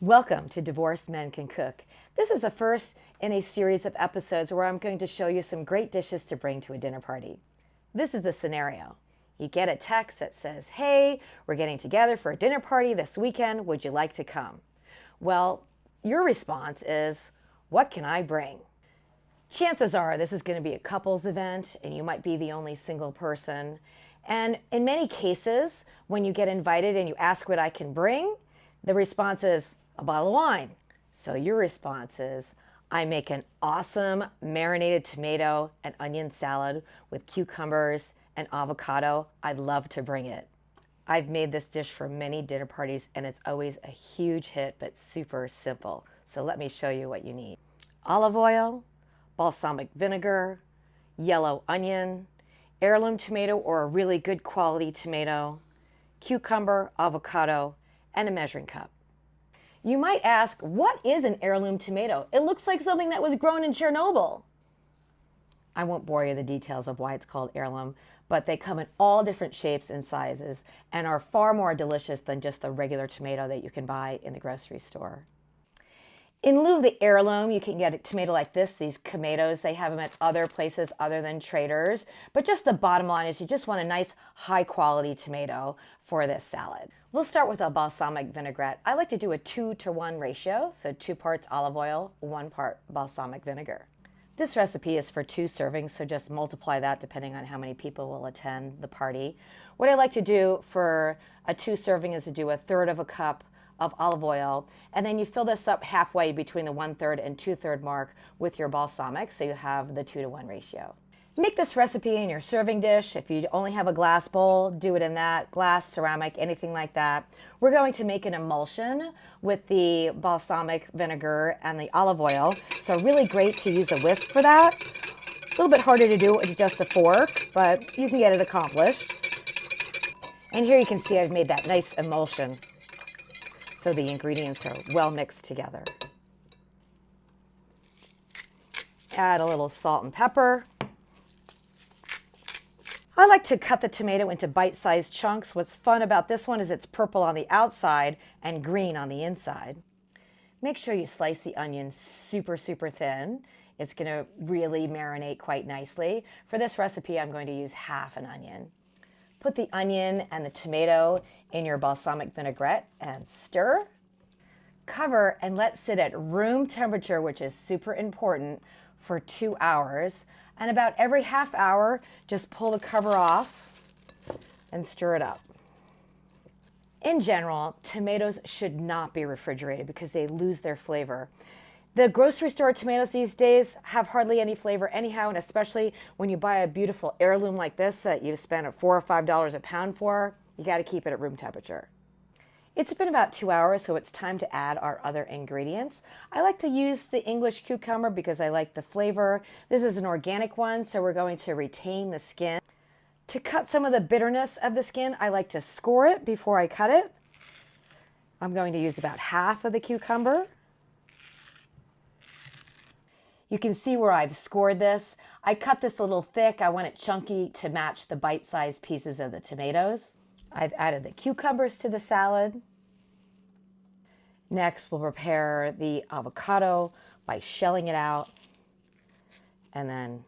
Welcome to Divorced Men Can Cook. This is the first in a series of episodes where I'm going to show you some great dishes to bring to a dinner party. This is the scenario. You get a text that says, "Hey, we're getting together for a dinner party this weekend. Would you like to come?" Well, your response is, "What can I bring?" Chances are this is going to be a couples event and you might be the only single person. And in many cases, when you get invited and you ask what I can bring, the response is a bottle of wine. So your response is, "I make an awesome marinated tomato and onion salad with cucumbers and avocado. I'd love to bring it." I've made this dish for many dinner parties and it's always a huge hit, but super simple. So let me show you what you need. Olive oil, balsamic vinegar, yellow onion, heirloom tomato or a really good quality tomato, cucumber, avocado, and a measuring cup. You might ask, what is an heirloom tomato? It looks like something that was grown in Chernobyl. I won't bore you with the details of why it's called heirloom, but they come in all different shapes and sizes and are far more delicious than just the regular tomato that you can buy in the grocery store. In lieu of the heirloom, you can get a tomato like this, these tomatoes. They have them at other places other than Traders. But just the bottom line is you just want a nice high quality tomato for this salad. We'll start with a balsamic vinaigrette. I like to do a 2-to-1 ratio, so 2 parts olive oil, 1 part balsamic vinegar. This recipe is for 2 servings, so just multiply that depending on how many people will attend the party. What I like to do for a 2 serving is to do 1/3 of a cup of olive oil, and then you fill this up halfway between the 1/3 and 2/3 mark with your balsamic, so you have the 2-to-1 ratio. Make this recipe in your serving dish. If you only have a glass bowl, do it in that, glass, ceramic, anything like that. We're going to make an emulsion with the balsamic vinegar and the olive oil, so really great to use a whisk for that. It's a little bit harder to do with just a fork, but you can get it accomplished. And here you can see I've made that nice emulsion, so the ingredients are well mixed together. Add a little salt and pepper. I like to cut the tomato into bite-sized chunks. What's fun about this one is it's purple on the outside and green on the inside. Make sure you slice the onion super thin. It's going to really marinate quite nicely. For this recipe, I'm going to use half an onion. Put the onion and the tomato in your balsamic vinaigrette and stir. Cover and let sit at room temperature, which is super important, for 2 hours. And about every half hour, just pull the cover off and stir it up. In general, tomatoes should not be refrigerated because they lose their flavor. The grocery store tomatoes these days have hardly any flavor anyhow, and especially when you buy a beautiful heirloom like this that you've spent $4 or $5 a pound for, you got to keep it at room temperature. It's been about 2 hours, so it's time to add our other ingredients. I like to use the English cucumber because I like the flavor. This is an organic one, so we're going to retain the skin. To cut some of the bitterness of the skin, I like to score it before I cut it. I'm going to use about half of the cucumber. You can see where I've scored this. I cut this a little thick. I want it chunky to match the bite-sized pieces of the tomatoes. I've added the cucumbers to the salad. Next, we'll prepare the avocado by shelling it out and then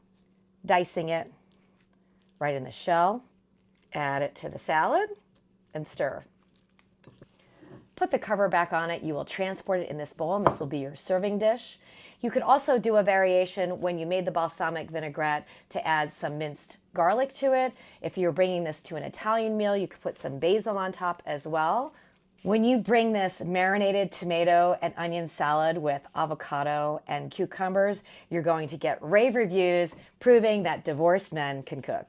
dicing it right in the shell. Add it to the salad and stir. Put the cover back on it. You will transport it in this bowl, and this will be your serving dish. You could also do a variation when you made the balsamic vinaigrette to add some minced garlic to it. If you're bringing this to an Italian meal, you could put some basil on top as well. When you bring this marinated tomato and onion salad with avocado and cucumbers, you're going to get rave reviews proving that divorced men can cook.